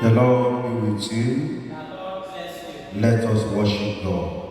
The Lord be with you. The Lord bless you. Let us worship God.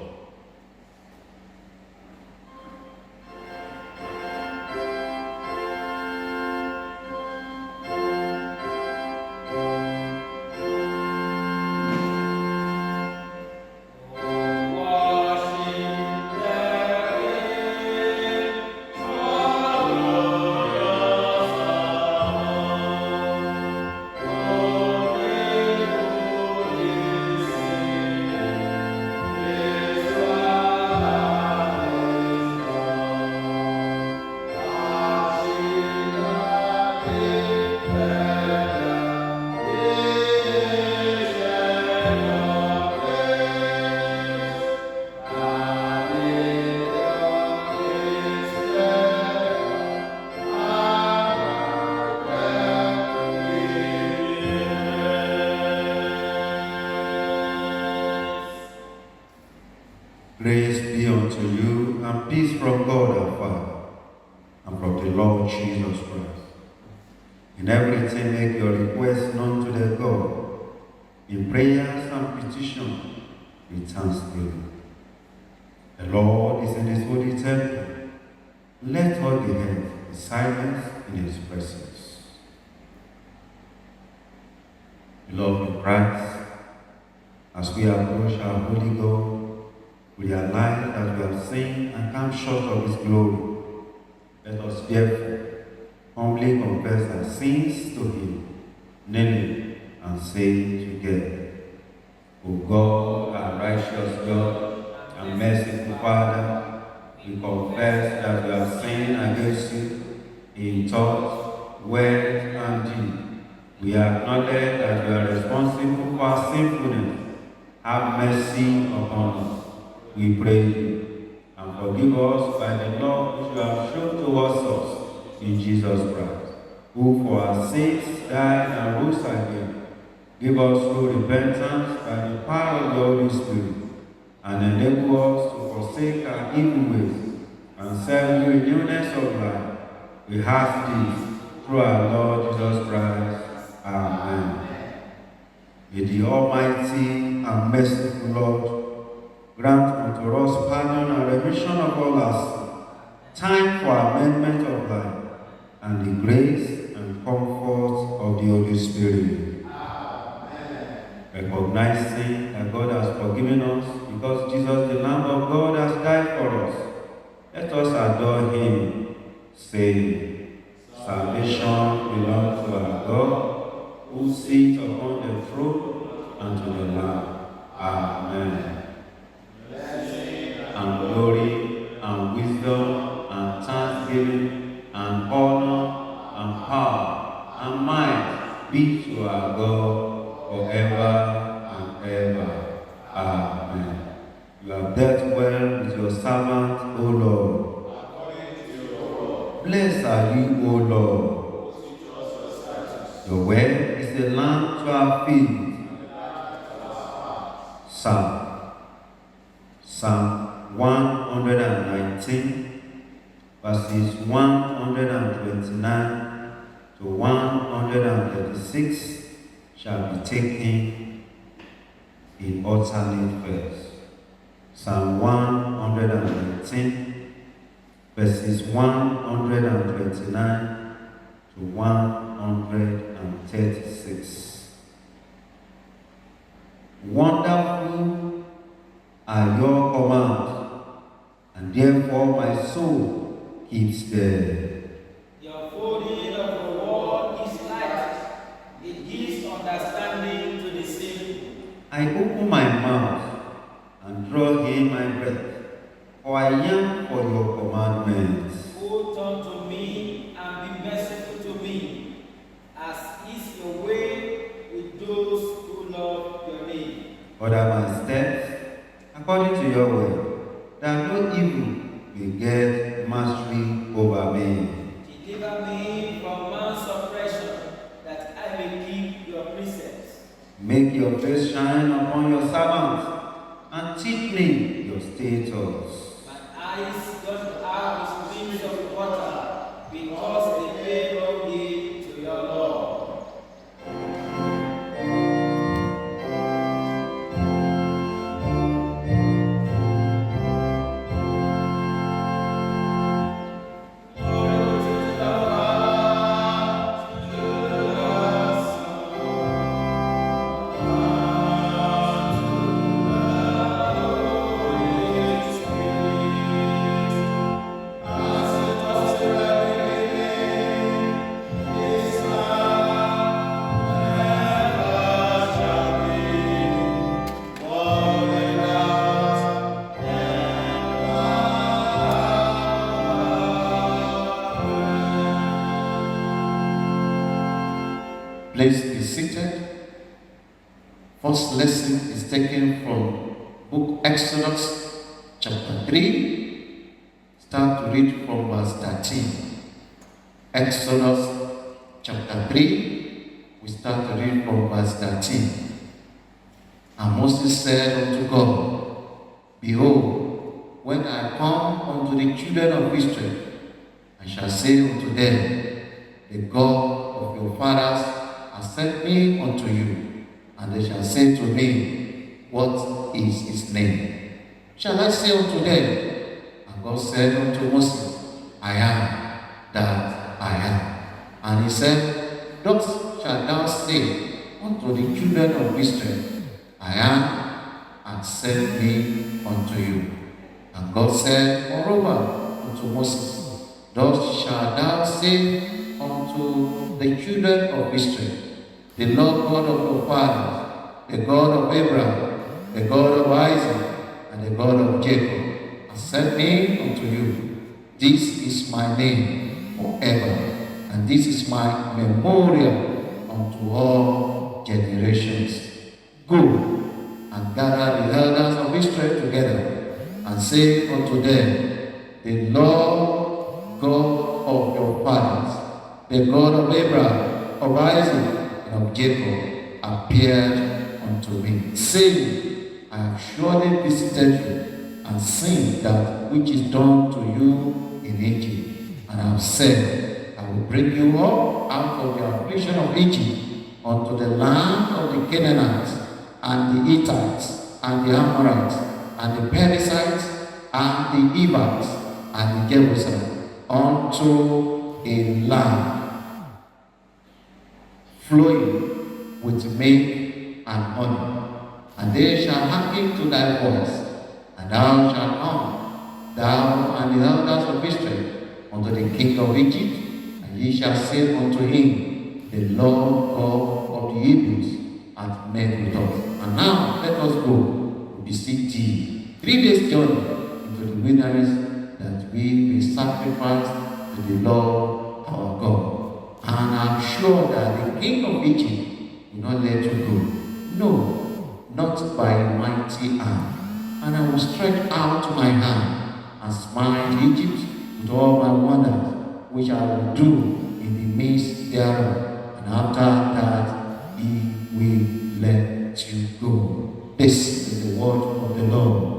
Grace be unto you, and peace from God our Father, and from the Lord Jesus Christ. In everything make your requests known to the God, in prayers and petitions with thanksgiving. The Lord is in his holy temple. Let all the earth be silent in his presence. Beloved in Christ, as we approach our holy God, we realize that we have sinned and come short of his glory. Let us therefore humbly confess our sins to him, kneeling and saying together, O God, our righteous God, and merciful Father, we confess that we have sinned against you in thought, word, and deed. We acknowledge that we are responsible for our sinfulness. Have mercy upon us, we pray you, and forgive us by the love which you have shown towards us in Jesus Christ, who for our sakes died and rose again. Give us through repentance by the power of the Holy Spirit, and enable us to forsake our evil ways and serve you in newness of life. We ask this through our Lord Jesus Christ. Amen. May the Almighty and merciful Lord grant unto us pardon and remission of all our sins, time for amendment of life, and the grace and comfort of the Holy Spirit. Amen. Recognizing that God has forgiven us because Jesus, the Lamb of God, has died for us, let us adore him, saying, salvation belongs to our God, who sits upon the throne, and to the Lamb. Amen. And glory, and wisdom, and thanksgiving, and honor, and power, and might be to our God forever and ever. Amen. You have dealt well with your servant, O Lord. Blessed are you, O Lord. Your word is the lamp to our feet. Psalm 119, verses 129 to 136 shall be taken in alternate verse. Psalm 119, verses 129 to 136. Wonderful are your commands, and therefore my soul keeps there. Your folding of the word is light. It gives understanding to the simple. I open my mouth and draw in my breath, for I yearn for your commandments. O turn to me and be merciful to me, as is your way with those who love your name. Order my steps according to your word, that no evil will get mastery over me. Deliver me from man's oppression, that I may keep your precepts. Make your face shine upon your servants, and teach me your statutes. My eyes don't have the streams of water, because they pay no heed to your law. Please be seated. First lesson is taken from book Exodus chapter 3. Start to read from verse 13. Exodus chapter 3. We start to read from verse 13. And Moses said unto God, Behold, when I come unto the children of Israel, I shall say unto them, The God of your fathers has sent me unto you. And they shall say to me, What is his name? Shall I say unto them? And God said unto Moses, I am that I am. And he said, Thus shalt thou say unto the children of Israel, I am, and sent me unto you. And God said, Moreover, unto Moses, Thus shalt thou say unto the children of Israel, The Lord God of your fathers, the God of Abraham, the God of Isaac, and the God of Jacob, has sent me unto you. This is my name forever, and this is my memorial unto all generations. Go and gather the elders of Israel together, and say unto them, The Lord God of your fathers, the God of Abraham, of Isaac, and of Jacob, appeared unto me, saying, I have surely visited you, and seen that which is done to you in Egypt. And I have said, I will bring you up out of the affliction of Egypt, unto the land of the Canaanites, and the Hittites, and the Amorites, and the Perizzites, and the Hivites, and the Jebusites, unto a land flowing with milk and honey. And they shall hearken to thy voice, and thou shalt come, thou and the elders of Israel, unto the king of Egypt, and ye shall say unto him, The Lord God of the Hebrews hath met with us. And now let us go, we beseech thee, 3 days' journey into the wilderness, that we may sacrifice to the Lord our God. And I am sure that the king of Egypt will not let you go. No, not by a mighty hand. And I will stretch out my hand and smite Egypt with all my wonders, which I will do in the midst thereof. And after that, he will let you go. This is the word of the Lord.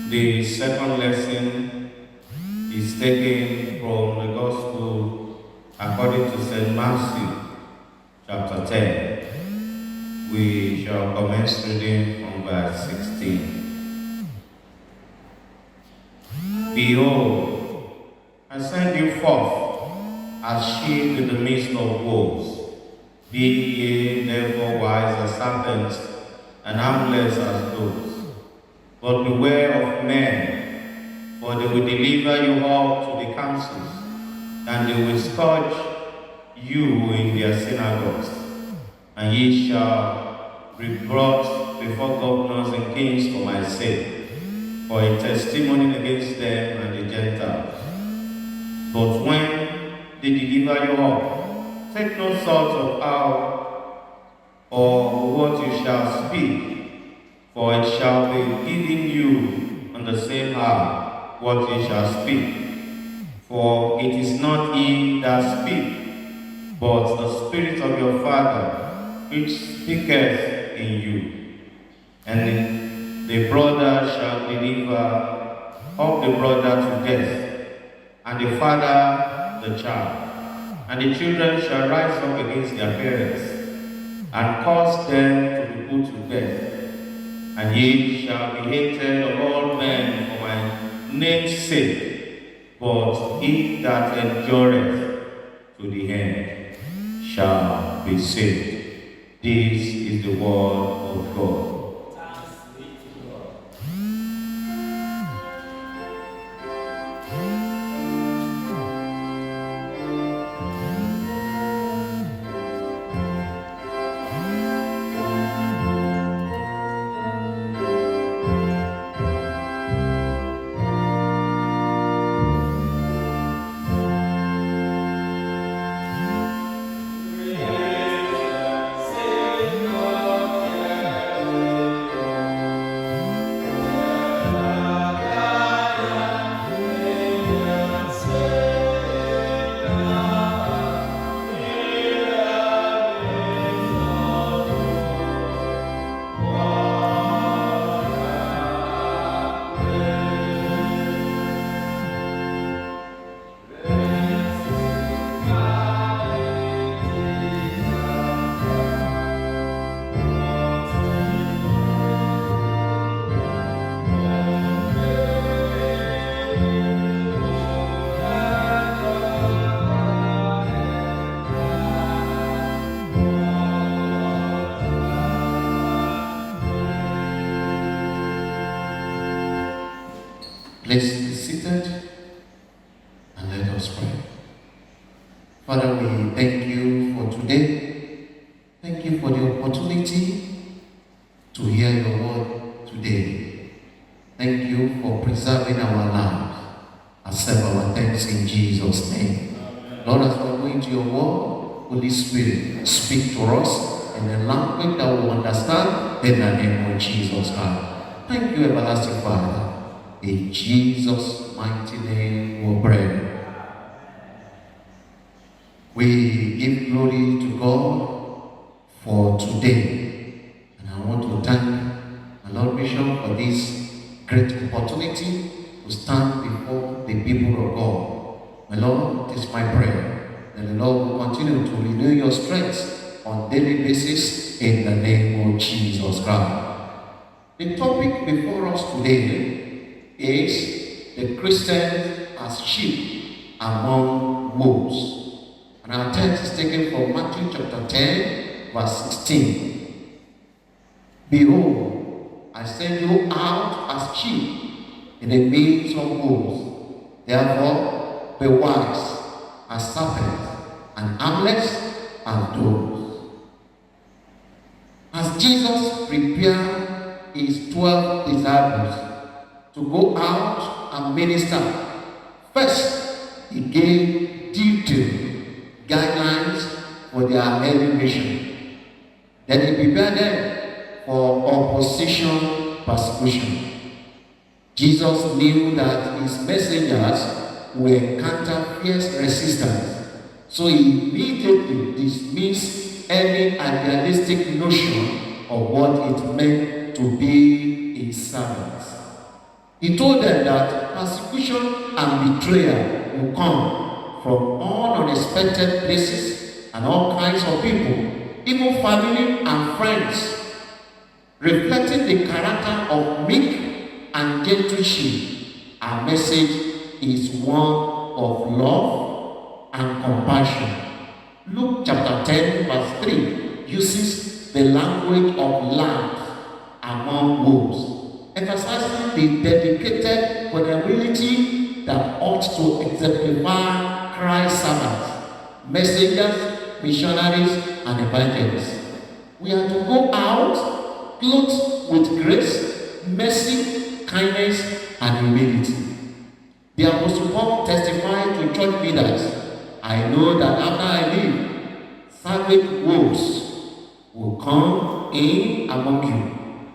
The second lesson is taken from the Gospel according to St. Matthew, chapter 10. We shall commence reading from verse 16. Behold, I send you forth as sheep in the midst of wolves. Be ye therefore wise as serpents, and harmless as doves. But beware of men, for they will deliver you up to the councils, and they will scourge you in their synagogues. And ye shall be brought before governors and kings for my sake, for a testimony against them and the Gentiles. But when they deliver you up, take no thought of how or what you shall speak, for it shall be given you on the same hour what ye shall speak. For it is not ye that speak, but the Spirit of your Father which speaketh in you. And The brother shall deliver up the brother to death, and the father the child. And the children shall rise up against their parents, and cause them to be put to death. And ye shall be hated of all men for my name's sake, but he that endureth to the end shall be saved. This is the word of God. Please be seated and let us pray. Father, we thank you for today. Thank you for the opportunity to hear your word today. Thank you for preserving our lives. Accept our thanks in Jesus' name. Amen. Lord, as we are going to your word, Holy Spirit, speak to us in a language that we will understand in the name of Jesus Christ. Thank you, everlasting Father. In Jesus' mighty name we pray. We give glory to God for today. And I want to thank my Lord Bishop for this great opportunity to stand before the people of God. My Lord, it is my prayer that the Lord will continue to renew your strength on a daily basis in the name of Jesus Christ. The topic before us today is the Christians as sheep among wolves. And our text is taken from Matthew chapter 10, verse 16. Behold, I send you out as sheep in the midst of wolves. Therefore, be wise as serpents and harmless as doves. As Jesus prepared his 12 disciples to go out and minister, first he gave detailed guidelines for their early mission. Then he prepared them for opposition persecution. Jesus knew that his messengers will encounter fierce resistance, so he immediately dismissed any idealistic notion of what it meant to be a servant. He told them that persecution and betrayal will come from all unexpected places and all kinds of people, even family and friends, reflecting the character of meek and gentle sheep. Our message is one of love and compassion. Luke chapter 10 verse 3 uses the language of lambs among wolves, emphasizing the dedicated vulnerability that ought to exemplify Christ's servants, messengers, missionaries, and evangelists. We are to go out clothed with grace, mercy, kindness, and humility. The Apostle Paul testified to church leaders, I know that after I leave, savage wolves will come in among you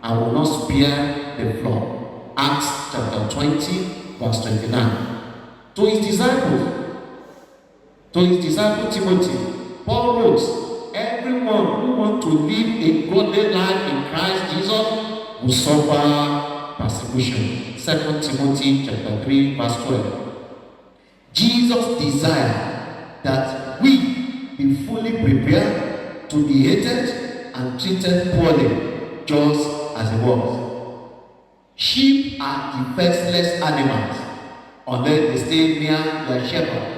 and will not spare the flock. Acts chapter 20, verse 29. To his disciple Timothy, Paul wrote, everyone who wants to live a godly life in Christ Jesus will suffer persecution. 2 Timothy chapter 3, verse 12. Jesus desired that we be fully prepared to be hated and treated poorly, just as he was. Sheep are defenseless animals unless they stay near their shepherd.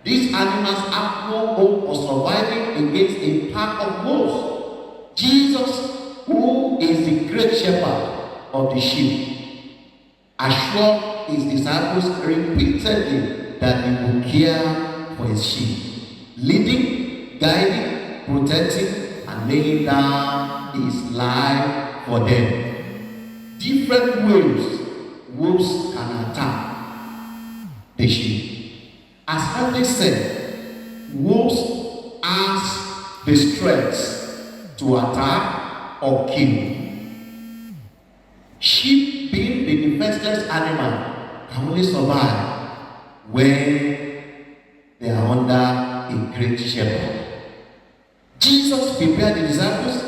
These animals have no hope of surviving against a pack of wolves. Jesus, who is the great shepherd of the sheep, assured his disciples repeatedly that he would care for his sheep, leading, guiding, protecting, and laying down his life for them. Different ways wolves can attack the sheep. As Henry said, wolves have the strength to attack or kill. Sheep, being the defenseless animal, can only survive when they are under a great shepherd. Jesus prepared the disciples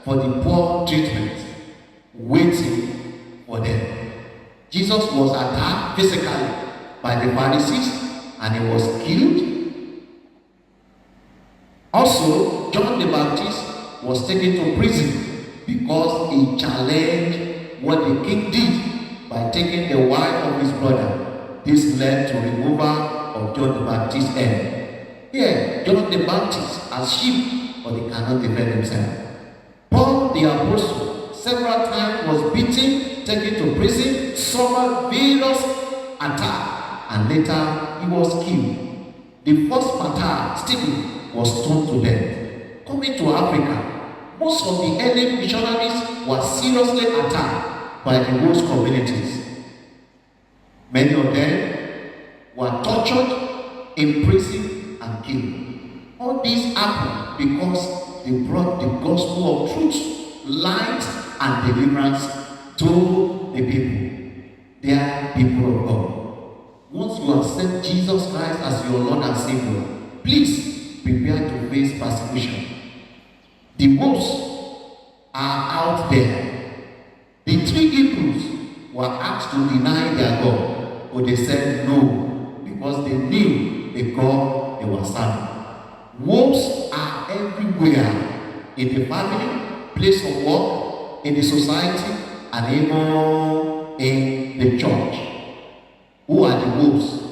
for the poor treatment, waiting for them. Jesus was attacked physically by the Pharisees and he was killed. Also, John the Baptist was taken to prison because he challenged what the king did by taking the wife of his brother. This led to removal of John the Baptist's head. Here, John the Baptist as sheep, but they cannot defend themselves. Paul the apostle several times was beaten, taken to prison, suffered various attacks, and later he was killed. The first martyr, Stephen, was stoned to death. Coming to Africa, most of the early missionaries were seriously attacked by the host communities. Many of them were tortured, imprisoned, and killed. All this happened because they brought the gospel of truth, light, and deliverance to the people. They are people of God. Once you accept Jesus Christ as your Lord and Savior, please prepare to face persecution. The wolves are out there. The three Hebrews were asked to deny their God, but they said no because they knew the God they were serving. Wolves are everywhere, in the family, place of work, in the society, and even in the church. Who are the wolves?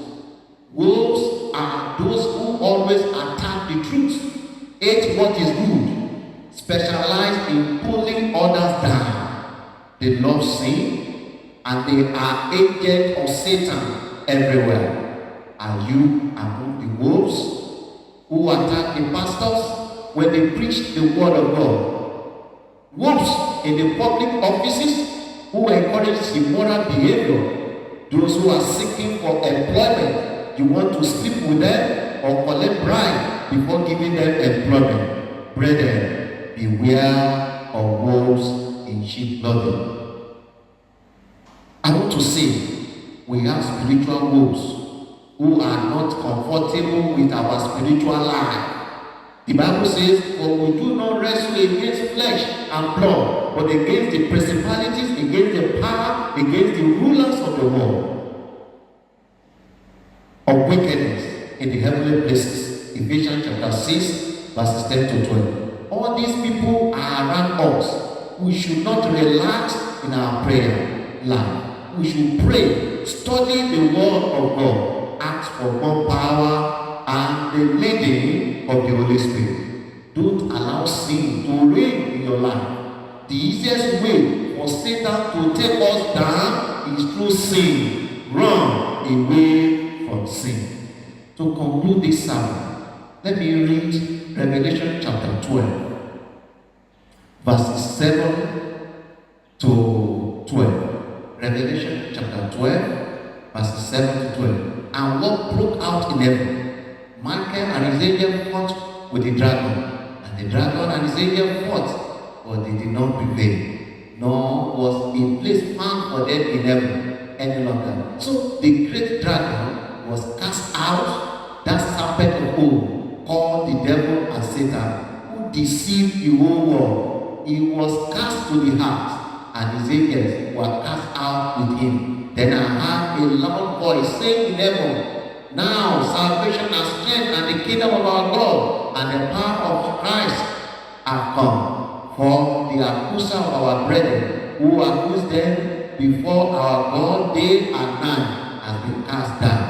Wolves are those who always attack the truth, hate what is good, specialize in pulling others down. They love sin, and they are agents of Satan everywhere. Are you among the wolves who attack the pastors when they preach the word of God? Wolves in the public offices who encourage immoral behavior. Those who are seeking for employment, you want to sleep with them or collect bribe before giving them employment. Brethren, beware of wolves in sheep clothing. I want to say, we have spiritual wolves who are not comfortable with our spiritual life. The Bible says, for we do not wrestle against flesh and blood, but against the principalities, against the power, against the rulers of the world of wickedness in the heavenly places. Ephesians chapter 6, verses 10 to 12. All these people are around us. We should not relax in our prayer life. We should pray, study the word of God, ask for more power and the leading of the Holy Spirit. Don't allow sin to reign in your life. The easiest way for Satan to take us down is through sin. Run away from sin. To conclude this sermon, let me read Revelation chapter 12, verses 7 to 12. Revelation chapter 12, verses 7 to 12. And what broke out in heaven? Michael and his angel fought with the dragon, and the dragon and his angel fought, but they did not prevail, nor was a place found for them in heaven any longer. So the great dragon was cast out, that serpent of old, called the devil and Satan, who deceived the whole world. He was cast to the earth, and his angels were cast out with him. Then I heard a loud voice saying in heaven, now salvation and strength and the kingdom of our God and the power of Christ are come. For the accuser of our brethren, who accused them before our God day and night, has been cast down.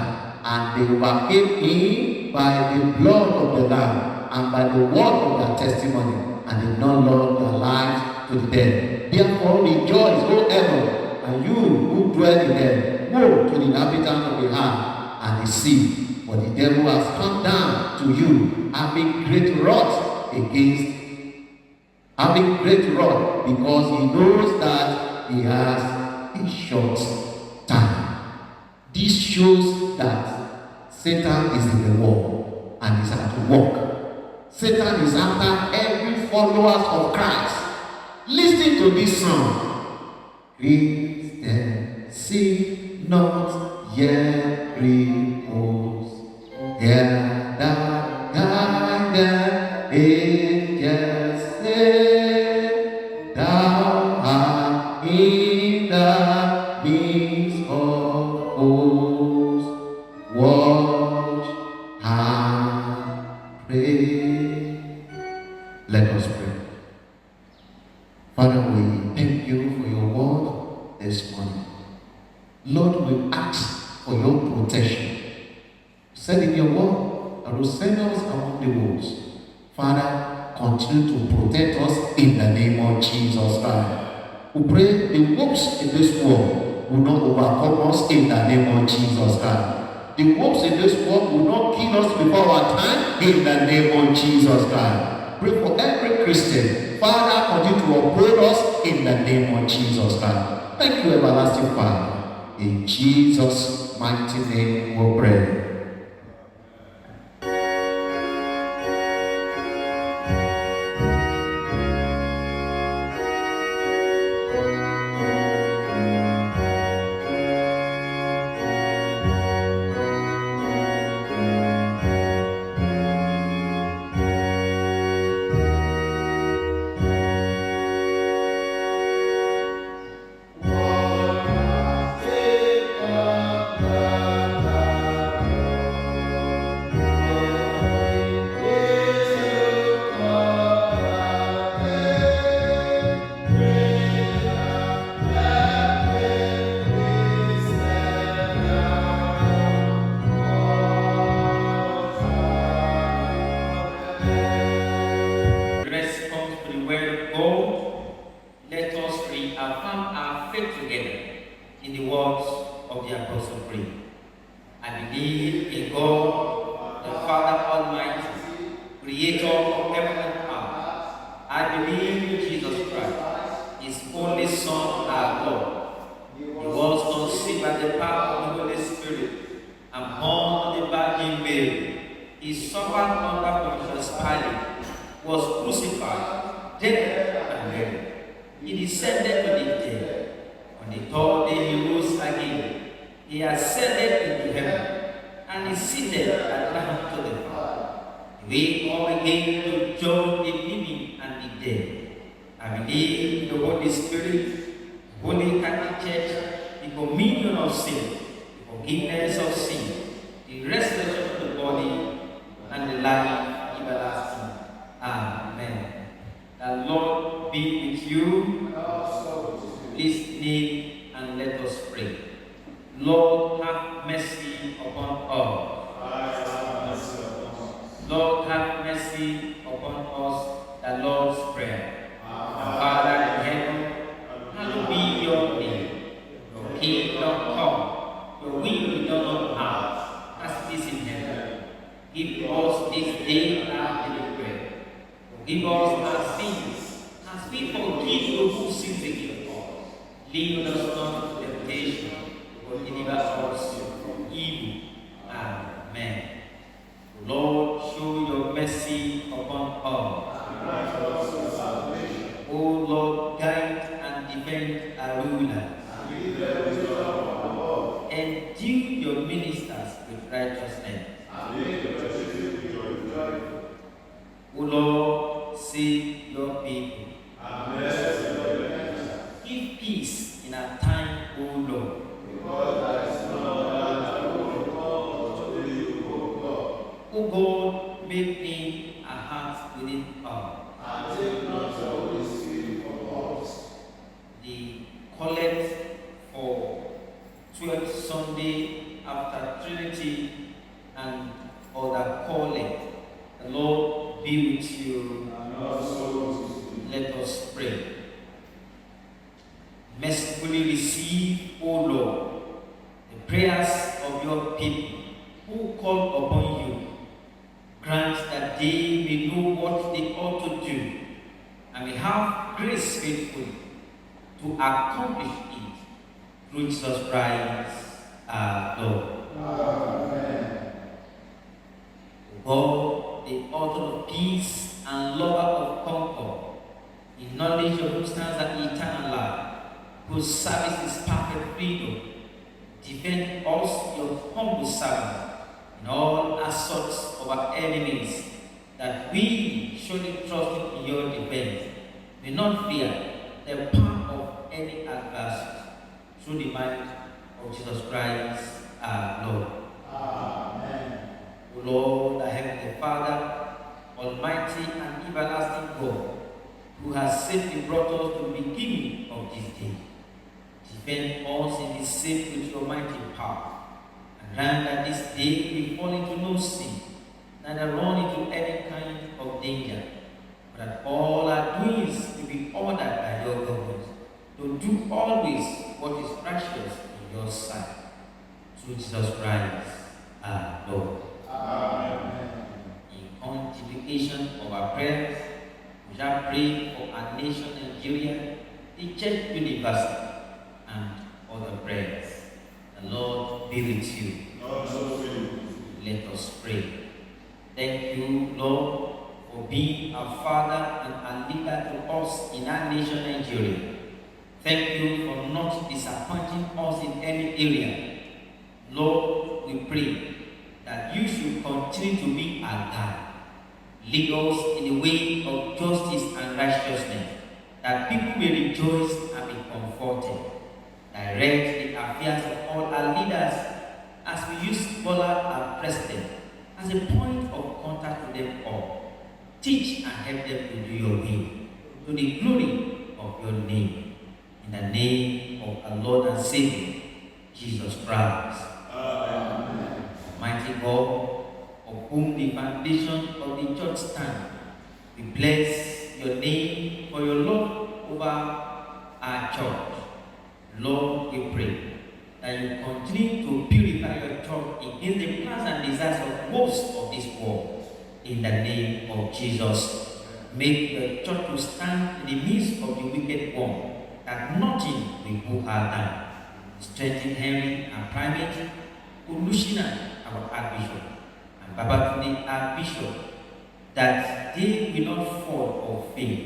And they overcame him by the blood of the Lamb and by the word of their testimony, and did not love their lives to the death. Therefore rejoice, O heaven, and you who dwell in them. Woe to the inhabitants of the earth and the sea, for the devil has come down to you, having great wrath, because he knows that he has a short time. This shows that Satan is in the world and is at work. Satan is after every followers of Christ. Listen to this song. Christian, sing not yet repose. Hear the guided angels say, thou art in the midst of hosts. Watch and pray. Let us pray. Father, we thank you for your word this morning. Lord, we ask for your protection. You said in your word that you send us among the wolves. Father, continue to protect us in the name of Jesus Christ. We pray the wolves in this world will not overcome us in the name of Jesus Christ. The wolves in this world will not kill us before our time in the name of Jesus Christ. Pray for every Christian. Father, continue to uphold us in the name of Jesus Christ. Thank you, everlasting Father. In Jesus' mighty name we pray. Give within us. And take not your Holy Spirit from us. The collect for 12th Sunday after Trinity and other calling. The Lord be with you. And also with you. Let us pray. Mercifully receive, O Lord, the prayers of your people who call upon you. Grant that they may know what they ought to do and may have grace faithfully to accomplish it through Jesus Christ our Lord. Amen. God, the author of peace and lover of concord, in knowledge of whom stands the eternal life, whose service is perfect freedom, defend us, your humble servants, in all assaults of our enemies, that we, surely trusting in your defense, may not fear the power of any adversary, through the might of Jesus Christ our Lord. Amen. O Lord, our Heavenly Father, Almighty and everlasting God, who has safely brought us to the beginning of this day, defend us in this safe with your mighty power, and grant that this day we fall into no sin, neither run into any kind of danger, but that all our doings will be ordered by your government, to do always what is righteous in your sight. Through Jesus Christ our Lord. Amen. In continuation of our prayers, we shall pray for our nation Nigeria, the Church Universal, and other prayers. The Lord be with you. Also with you. Let us pray. Thank you, Lord, for being our Father and our leader to us in our nation Nigeria. Thank you for not disappointing us in any area. Lord, we pray that you should continue to be our guide. Lead us in the way of justice and righteousness, that people may rejoice and be comforted. Direct the affairs of all our leaders as we use Bola, our president, as a point of contact with them all. Teach and help them to do your will, to the glory of your name. In the name of our Lord and Savior, Jesus Christ. Amen. Mighty God, of whom the foundation of the church stands, we bless your name for your love over our church. Lord, we pray that you continue to purify your church against the plans and desires of most of this world. In the name of Jesus, make your church to stand in the midst of the wicked one, that nothing will pull her down. Strengthen Henry and Primate, Ulushina, our Archbishop, and Babatunde, our Bishop, that they will not fall or fail.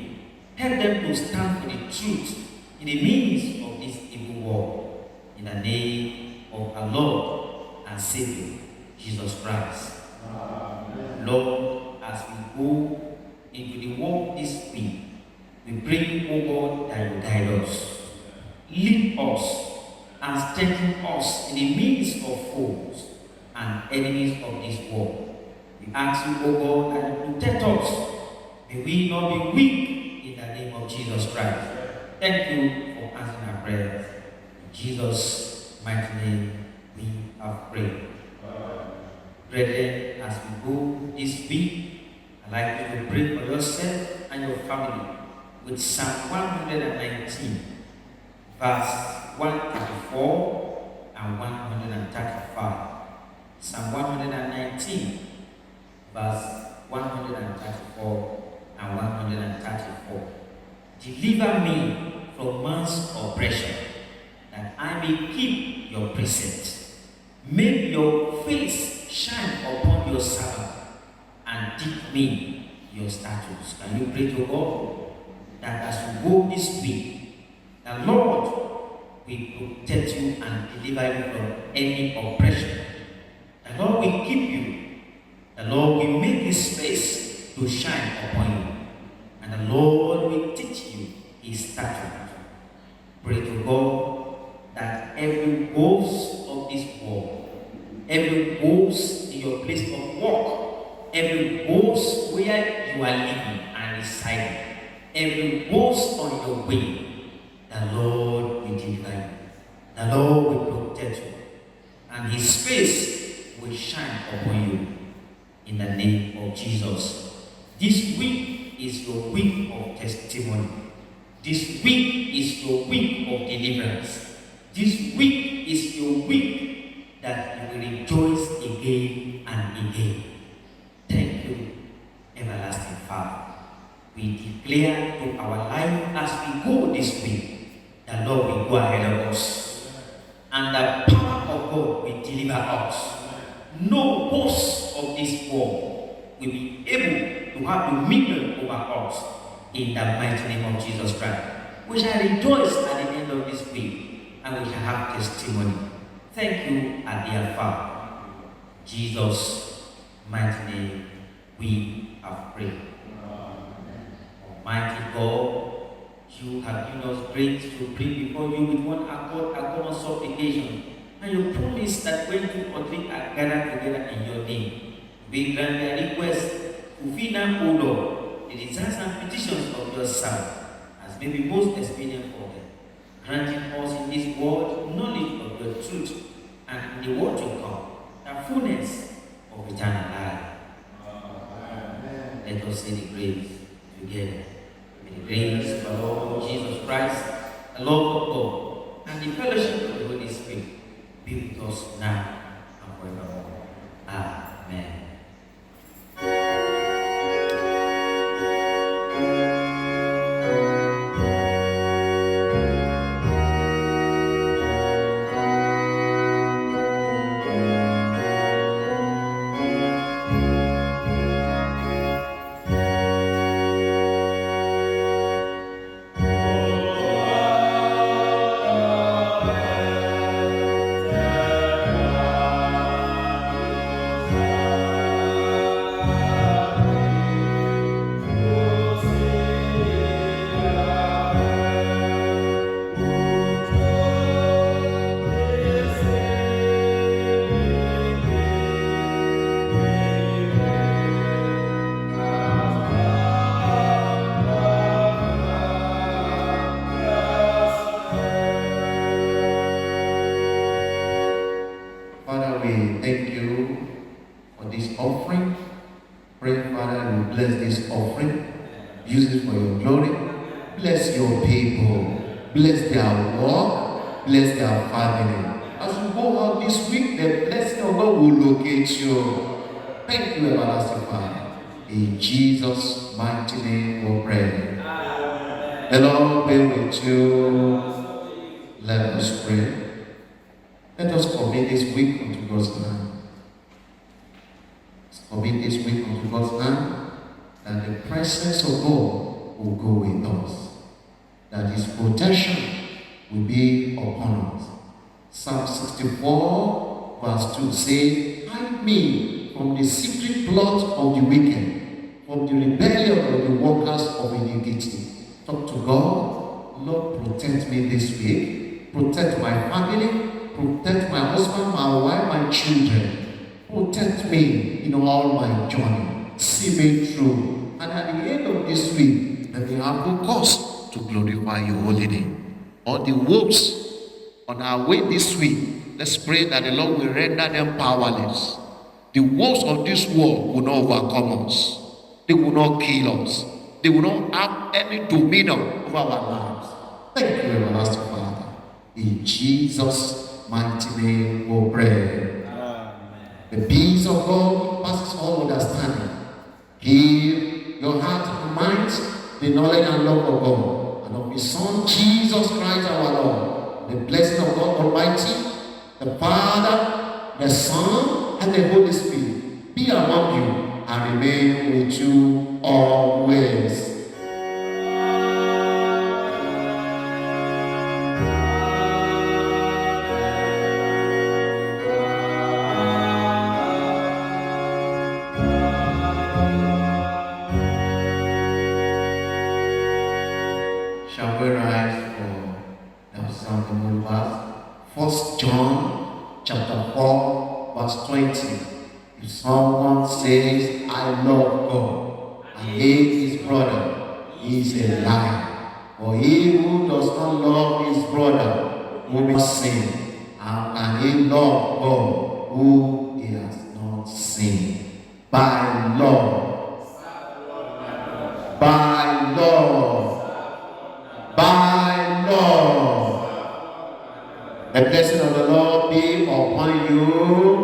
Help them to stand for the truth in the midst of this evil world. In the name of our Lord and Savior, Jesus Christ. Amen. Lord, as we go into the work this week, we pray, O God, that you guide us, lead us, and strengthen us in the midst of foes and enemies of this world. We ask you, O God, that you protect us. May we not be weak in the name of Jesus Christ. Thank you for answering our prayers. In Jesus' mighty name, we have prayed. Brethren, as we go this week, I'd like you to pray for yourself and your family with Psalm 119, verse 134 and 135. Psalm 119, verse 134 and 134. Deliver me from man's oppression, that I may keep your precepts. Make your face shine upon your servant, and teach me your statutes. Can you pray to God that as you go this week, the Lord will protect you and deliver you from any oppression. The Lord will keep you. The Lord will make His face to shine upon you. And the Lord will teach you His statutes. Pray to God that every ghost of this world, every ghost in your place of work, every boast where you are living and residing, every boast on your way, the Lord will deliver you. The Lord will protect you, and His face will shine upon you in the name of Jesus. This week is your week of testimony. This week is your week of deliverance. This week is your week that you will rejoice again and again. Thank you, everlasting Father. We declare to our life as we go this week, the Lord will go ahead of us, and the power of God will deliver us. No boast of this world will be able to have dominion over us in the mighty name of Jesus Christ. We shall rejoice at the end of this week, and we shall have testimony. Thank you, our dear Father. Jesus' mighty name we have prayed. Almighty God, you have given us grace to bring before you with one accord a common supplication. And you promise that when 2 or 3 are gathered together in your name, we grant their request, fulfill them, O Lord, the desires and petitions of your Son, as may be most expedient for them, granting us in this world knowledge of your truth, and in the world to come, the fullness of eternal life. Let us say the grace together. May the grace of our Lord Jesus Christ, the love of God, and the fellowship of the Holy Spirit be with us now and forevermore. Amen. Father, we thank you for this offering. Pray, Father, you bless this offering. Use it for your glory. Bless your people. Bless their work. Bless their family. As you go out this week, the blessing of God will locate you. Thank you, everlasting Father. In Jesus' mighty name we pray. The Lord be with you. Let us pray. Let us commit this week unto God's hand. Let's commit this week unto God's hand, that the presence of God will go with us, that His protection will be upon us. Psalm 64 verse 2 says, hide me from the secret plot of the wicked, from the rebellion of the workers of iniquity. Talk to God. Lord, protect me this week. Protect my family. Protect my husband, my wife, my children. Protect me in all my journey. See me through. And at the end of this week, let me have good cause to glorify your holy name. All the wolves on our way this week, let's pray that the Lord will render them powerless. The wolves of this world will not overcome us. They will not kill us. They will not have any dominion over our lives. Thank you, everlasting Father. In Jesus' mighty name we pray. Amen. The peace of God passes all understanding. Give your heart and minds the knowledge and love of God and of His Son Jesus Christ our Lord. The blessing of God Almighty, the Father, the Son, and the Holy Spirit be among you and remain with you always. Shall we rise for the Psalm verse? 1 John chapter 4 verse 20. If someone says, I love God, and hate his brother, he is a liar. For he who does not love his brother will be sin. How can he love God who he has not seen? By love. By love. By love. The blessing of the Lord be upon you.